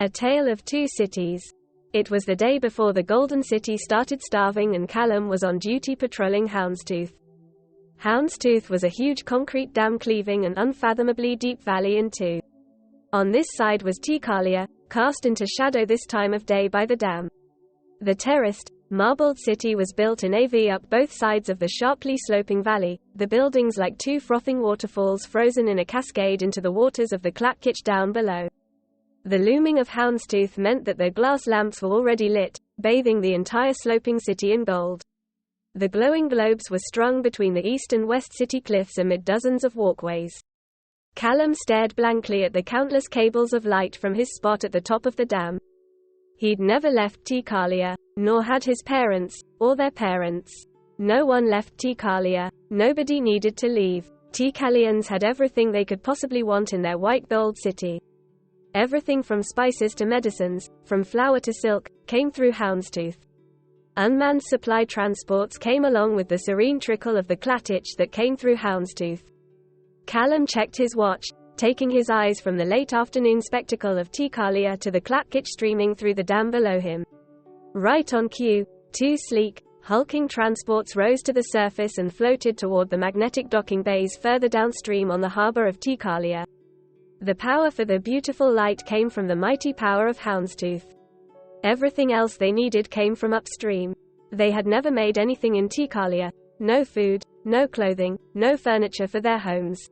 A Tale of Two Cities. It was the day before the Golden City started starving and Callum was on duty patrolling Houndstooth. Houndstooth was a huge concrete dam cleaving an unfathomably deep valley in two. On this side was Tikalia, cast into shadow this time of day by the dam. The terraced, marbled city was built in AV up both sides of the sharply sloping valley, the buildings like two frothing waterfalls frozen in a cascade into the waters of the Clatchitch down below. The looming of Houndstooth meant that the glass lamps were already lit, bathing the entire sloping city in gold. The glowing globes were strung between the east and west city cliffs amid dozens of walkways. Callum stared blankly at the countless cables of light from his spot at the top of the dam. He'd never left Tikalia, nor had his parents, or their parents. No one left Tikalia. Nobody needed to leave. Tikalians had everything they could possibly want in their white gold city. Everything from spices to medicines, from flour to silk, came through Houndstooth. Unmanned supply transports came along with the serene trickle of the Clatchitch that came through Houndstooth. Callum checked his watch, taking his eyes from the late afternoon spectacle of Tikalia to the Clatchitch streaming through the dam below him. Right on cue, two sleek, hulking transports rose to the surface and floated toward the magnetic docking bays further downstream on the harbor of Tikalia. The power for the beautiful light came from the mighty power of Houndstooth. Everything else they needed came from upstream. They had never made anything in Tikalia. No food, no clothing, no furniture for their homes.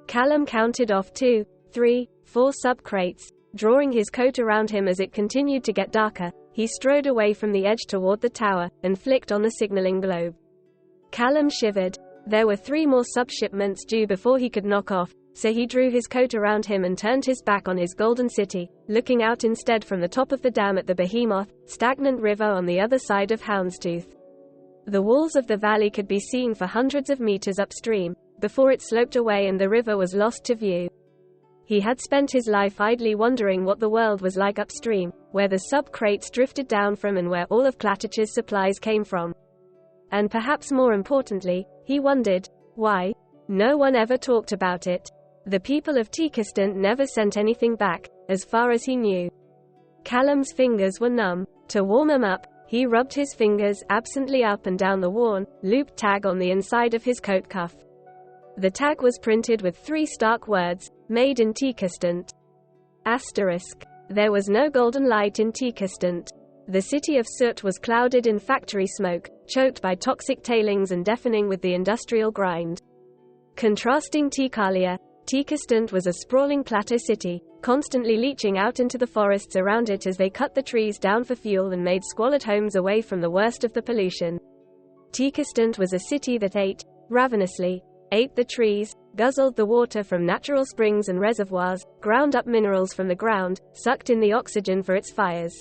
Callum counted off 2, 3, 4 sub-crates. Drawing his coat around him as it continued to get darker, he strode away from the edge toward the tower, and flicked on the signaling globe. Callum shivered. There were 3 more sub-shipments due before he could knock off, so he drew his coat around him and turned his back on his golden city, looking out instead from the top of the dam at the behemoth, stagnant river on the other side of Houndstooth. The walls of the valley could be seen for hundreds of meters upstream, before it sloped away and the river was lost to view. He had spent his life idly wondering what the world was like upstream, where the sub-crates drifted down from and where all of Clatchitch's supplies came from. And perhaps more importantly, he wondered, why? No one ever talked about it. The people of Tikastan never sent anything back, as far as he knew. Callum's fingers were numb. To warm them up, he rubbed his fingers absently up and down the worn, looped tag on the inside of his coat cuff. The tag was printed with 3 stark words, made in Tikastan. Asterisk. There was no golden light in Tikastan. The city of Soot was clouded in factory smoke, choked by toxic tailings and deafening with the industrial grind. Contrasting Tikalia, Tikastan was a sprawling plateau city, constantly leaching out into the forests around it as they cut the trees down for fuel and made squalid homes away from the worst of the pollution. Tikastan was a city that ate, ravenously, ate the trees, guzzled the water from natural springs and reservoirs, ground up minerals from the ground, sucked in the oxygen for its fires.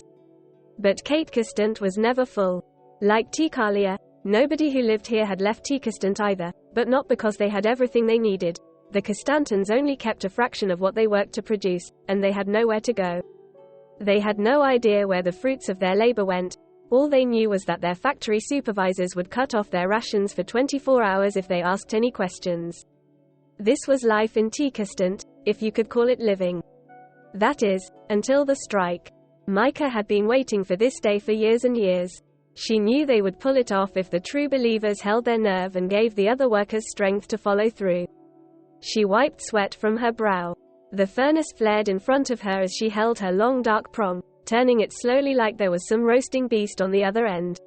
But Tikastan was never full. Like Tikalia, nobody who lived here had left Tikastan either, but not because they had everything they needed. The Kastantans only kept a fraction of what they worked to produce, and they had nowhere to go. They had no idea where the fruits of their labor went. All they knew was that their factory supervisors would cut off their rations for 24 hours if they asked any questions. This was life in Tikastan, if you could call it living. That is, until the strike. Micah had been waiting for this day for years and years. She knew they would pull it off if the true believers held their nerve and gave the other workers strength to follow through. She wiped sweat from her brow. The furnace flared in front of her as she held her long dark prong, turning it slowly like there was some roasting beast on the other end.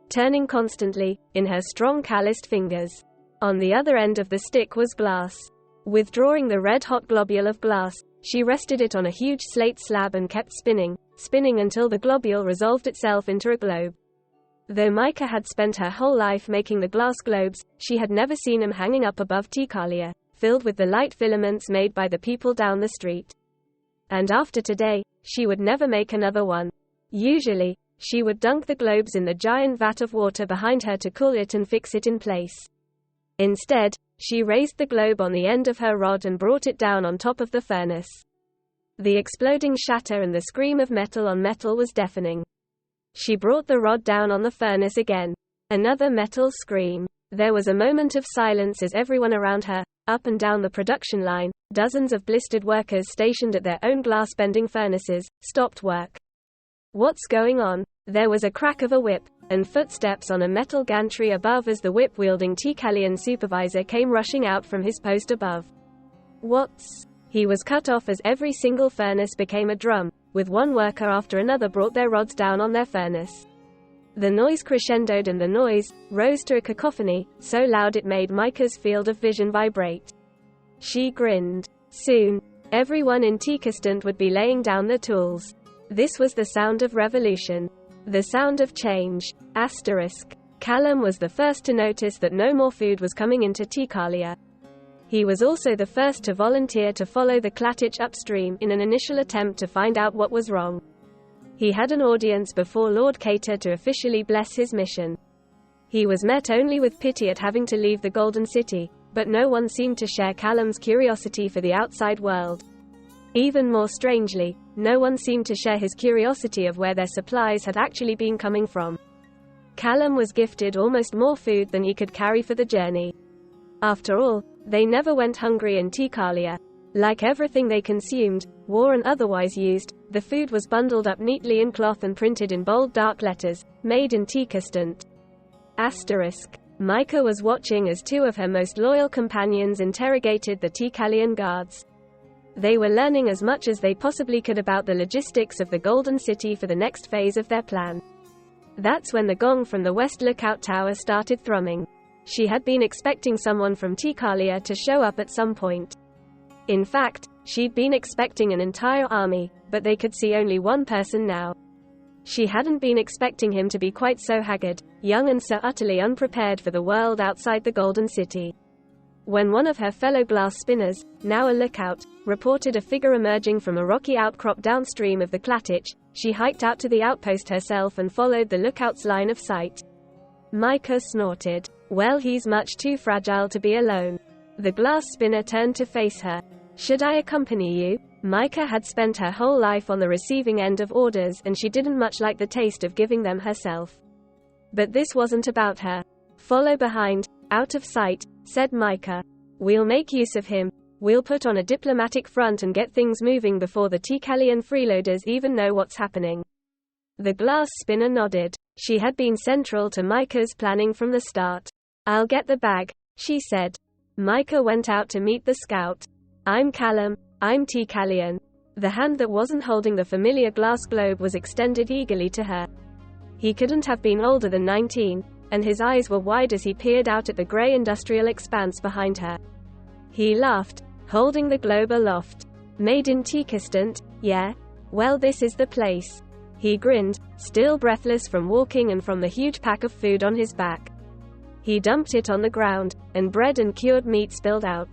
Turning constantly, in her strong calloused fingers. On the other end of the stick was glass. Withdrawing the red-hot globule of glass, she rested it on a huge slate slab and kept spinning until the globule resolved itself into a globe. Though Micah had spent her whole life making the glass globes, she had never seen them hanging up above Tikalia, filled with the light filaments made by the people down the street. And after today, she would never make another one. Usually, she would dunk the globes in the giant vat of water behind her to cool it and fix it in place. Instead, she raised the globe on the end of her rod and brought it down on top of the furnace. The exploding shatter and the scream of metal on metal was deafening. She brought the rod down on the furnace again. Another metal scream. There was a moment of silence as everyone around her, up and down the production line, dozens of blistered workers stationed at their own glass-bending furnaces, stopped work. What's going on? There was a crack of a whip, and footsteps on a metal gantry above as the whip-wielding Tikalian supervisor came rushing out from his post above. What's... He was cut off as every single furnace became a drum, with one worker after another brought their rods down on their furnace. The noise crescendoed and the noise rose to a cacophony, so loud it made Micah's field of vision vibrate. She grinned. Soon, everyone in Tikastant would be laying down their tools. This was the sound of revolution. The sound of change. Asterisk. Callum was the first to notice that no more food was coming into Tikalia. He was also the first to volunteer to follow the Klatich upstream in an initial attempt to find out what was wrong. He had an audience before Lord Cater to officially bless his mission. He was met only with pity at having to leave the Golden City, but no one seemed to share Callum's curiosity for the outside world. Even more strangely, no one seemed to share his curiosity of where their supplies had actually been coming from. Callum was gifted almost more food than he could carry for the journey. After all, they never went hungry in Tikalia. Like everything they consumed, war and otherwise used, the food was bundled up neatly in cloth and printed in bold dark letters, made in Tikastant. Asterisk. Micah was watching as two of her most loyal companions interrogated the Tikalian guards. They were learning as much as they possibly could about the logistics of the Golden City for the next phase of their plan. That's when the gong from the West Lookout Tower started thrumming. She had been expecting someone from Tikalia to show up at some point. In fact, she'd been expecting an entire army, but they could see only one person now. She hadn't been expecting him to be quite so haggard, young and so utterly unprepared for the world outside the Golden City. When one of her fellow glass spinners, now a lookout, reported a figure emerging from a rocky outcrop downstream of the Klatich, she hiked out to the outpost herself and followed the lookout's line of sight. Micah snorted. Well, he's much too fragile to be alone. The glass spinner turned to face her. Should I accompany you? Micah had spent her whole life on the receiving end of orders and she didn't much like the taste of giving them herself. But this wasn't about her. Follow behind, out of sight, said Micah. We'll make use of him. We'll put on a diplomatic front and get things moving before the Tikalian freeloaders even know what's happening. The glass spinner nodded. She had been central to Micah's planning from the start. I'll get the bag, she said. Micah went out to meet the scout. I'm Callum, I'm Tikalian. The hand that wasn't holding the familiar glass globe was extended eagerly to her. He couldn't have been older than 19, and his eyes were wide as he peered out at the grey industrial expanse behind her. He laughed, holding the globe aloft. Made in Tikastant, yeah? Well, this is the place. He grinned, still breathless from walking and from the huge pack of food on his back. He dumped it on the ground, and bread and cured meat spilled out.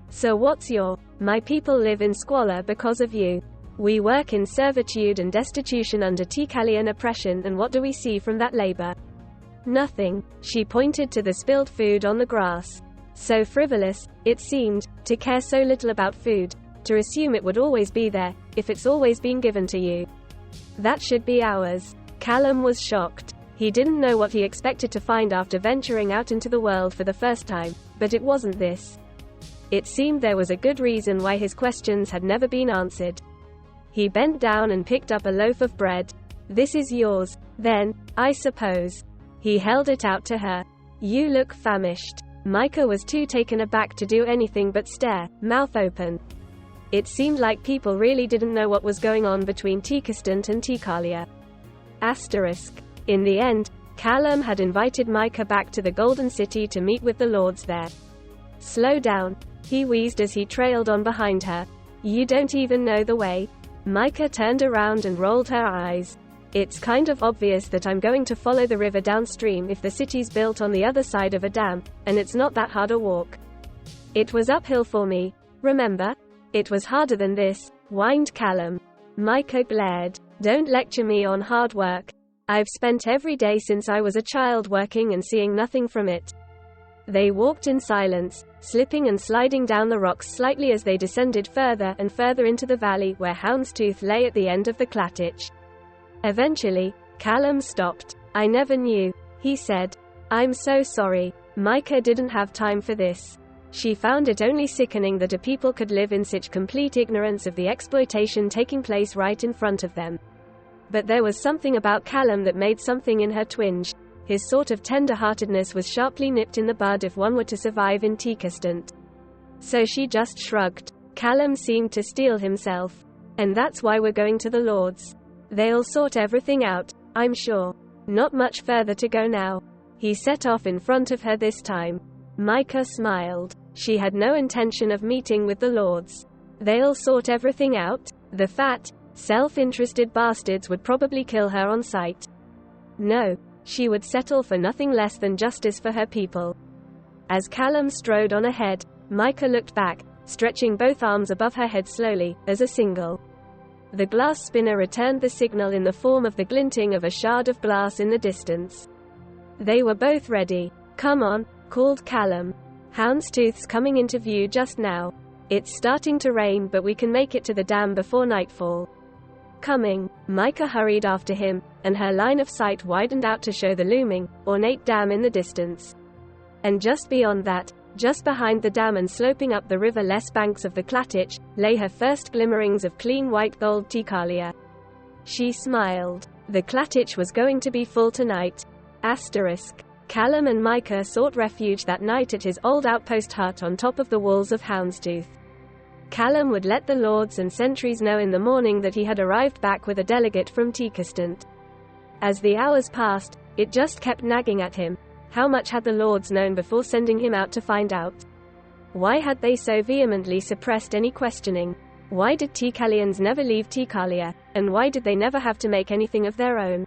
So what's your... My people live in squalor because of you. We work in servitude and destitution under Tikalian oppression, and what do we see from that labor? Nothing. She pointed to the spilled food on the grass. So frivolous, it seemed, to care so little about food, to assume it would always be there, if it's always been given to you. That should be ours. Callum was shocked. He didn't know what he expected to find after venturing out into the world for the first time, but it wasn't this. It seemed there was a good reason why his questions had never been answered. He bent down and picked up a loaf of bread. This is yours, then, I suppose. He held it out to her. You look famished. Micah was too taken aback to do anything but stare, mouth open. It seemed like people really didn't know what was going on between Tikastant and Tikalia. Asterisk. In the end, Callum had invited Micah back to the Golden City to meet with the lords there. Slow down, he wheezed as he trailed on behind her. You don't even know the way. Micah turned around and rolled her eyes. It's kind of obvious that I'm going to follow the river downstream if the city's built on the other side of a dam, and it's not that hard a walk. It was uphill for me, remember? It was harder than this, whined Callum. Micah glared. Don't lecture me on hard work. I've spent every day since I was a child working and seeing nothing from it. They walked in silence, slipping and sliding down the rocks slightly as they descended further and further into the valley where Houndstooth lay at the end of the Klatich. Eventually, Callum stopped. I never knew, he said. I'm so sorry. Micah didn't have time for this. She found it only sickening that a people could live in such complete ignorance of the exploitation taking place right in front of them. But there was something about Callum that made something in her twinge. His sort of tender-heartedness was sharply nipped in the bud if one were to survive in Teekestant. So she just shrugged. Callum seemed to steel himself. And that's why we're going to the Lords. They'll sort everything out, I'm sure. Not much further to go now. He set off in front of her this time. Micah smiled. She had no intention of meeting with the Lords. They'll sort everything out? The fat, self-interested bastards would probably kill her on sight. No, she would settle for nothing less than justice for her people. As Callum strode on ahead, Micah looked back, stretching both arms above her head slowly, as a signal. The glass spinner returned the signal in the form of the glinting of a shard of glass in the distance. They were both ready. Come on, called Callum. Houndstooth's coming into view just now. It's starting to rain, but we can make it to the dam before nightfall. Coming. Micah hurried after him, and her line of sight widened out to show the looming, ornate dam in the distance. And just beyond that, just behind the dam and sloping up the river-less banks of the Clatich, lay her first glimmerings of clean white gold Teekalia. She smiled. The Clatich was going to be full tonight. Asterisk. Callum and Micah sought refuge that night at his old outpost hut on top of the walls of Houndstooth. Callum would let the lords and sentries know in the morning that he had arrived back with a delegate from Teekestant. As the hours passed, it just kept nagging at him. How much had the lords known before sending him out to find out? Why had they so vehemently suppressed any questioning? Why did Teekalians never leave Teekalia, and why did they never have to make anything of their own?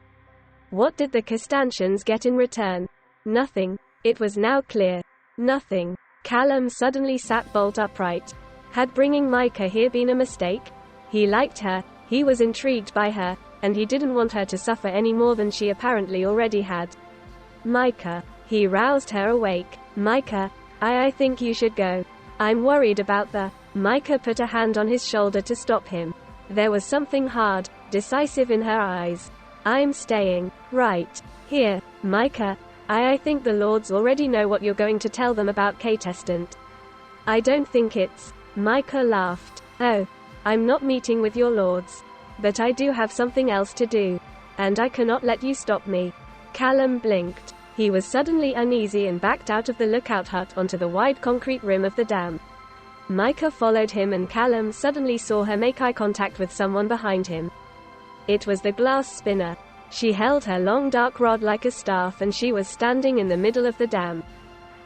What did the Costantians get in return? Nothing. It was now clear. Nothing. Callum suddenly sat bolt upright. Had bringing Micah here been a mistake? He liked her, he was intrigued by her, and he didn't want her to suffer any more than she apparently already had. Micah. He roused her awake. Micah, I think you should go. I'm worried about the... Micah put a hand on his shoulder to stop him. There was something hard, decisive in her eyes. I'm staying. Right. Here, Micah. I think the lords already know what you're going to tell them about Teekestant. I don't think it's... Micah laughed. Oh. I'm not meeting with your lords. But I do have something else to do. And I cannot let you stop me. Callum blinked. He was suddenly uneasy and backed out of the lookout hut onto the wide concrete rim of the dam. Micah followed him and Callum suddenly saw her make eye contact with someone behind him. It was the glass spinner. She held her long dark rod like a staff and she was standing in the middle of the dam.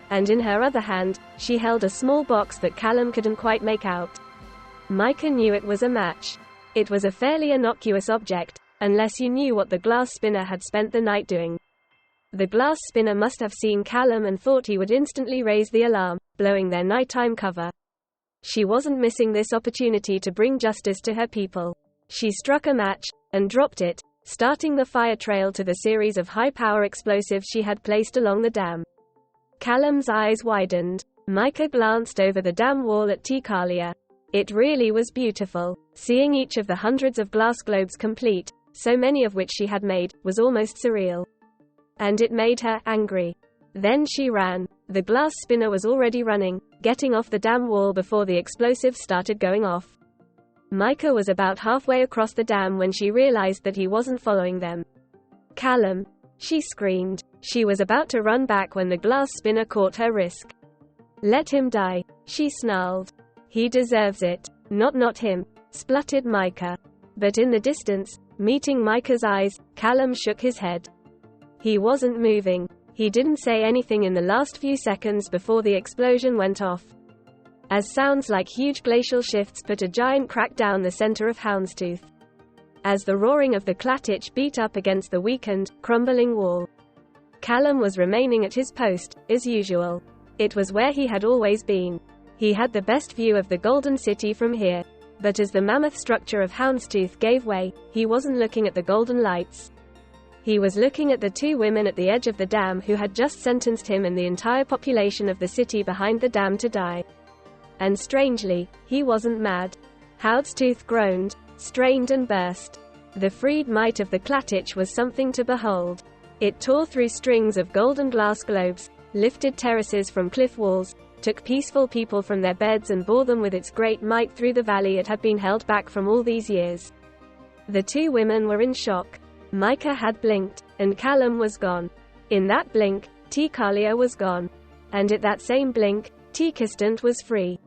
And in her other hand, she held a small box that Callum couldn't quite make out. Micah knew it was a match. It was a fairly innocuous object, unless you knew what the glass spinner had spent the night doing. The glass spinner must have seen Callum and thought he would instantly raise the alarm, blowing their nighttime cover. She wasn't missing this opportunity to bring justice to her people. She struck a match, and dropped it, starting the fire trail to the series of high-power explosives she had placed along the dam. Callum's eyes widened. Micah glanced over the dam wall at Teekalia. It really was beautiful. Seeing each of the hundreds of glass globes complete, so many of which she had made, was almost surreal. And it made her angry. Then she ran. The glass spinner was already running, getting off the dam wall before the explosives started going off. Micah was about halfway across the dam when she realized that he wasn't following them. Callum! She screamed. She was about to run back when the glass spinner caught her wrist. Let him die, she snarled. He deserves it. Not him, spluttered Micah. But in the distance, meeting Micah's eyes, Callum shook his head. He wasn't moving. He didn't say anything in the last few seconds before the explosion went off. As sounds like huge glacial shifts put a giant crack down the center of Houndstooth. As the roaring of the Clatich beat up against the weakened, crumbling wall. Callum was remaining at his post, as usual. It was where he had always been. He had the best view of the Golden City from here. But as the mammoth structure of Houndstooth gave way, he wasn't looking at the golden lights. He was looking at the two women at the edge of the dam who had just sentenced him and the entire population of the city behind the dam to die. And strangely, he wasn't mad. Houndstooth groaned, strained and burst. The freed might of the Clatich was something to behold. It tore through strings of golden glass globes, lifted terraces from cliff walls, took peaceful people from their beds and bore them with its great might through the valley it had been held back from all these years. The two women were in shock. Micah had blinked, and Callum was gone. In that blink, T. Kalia was gone. And at that same blink, T. Kistant was free.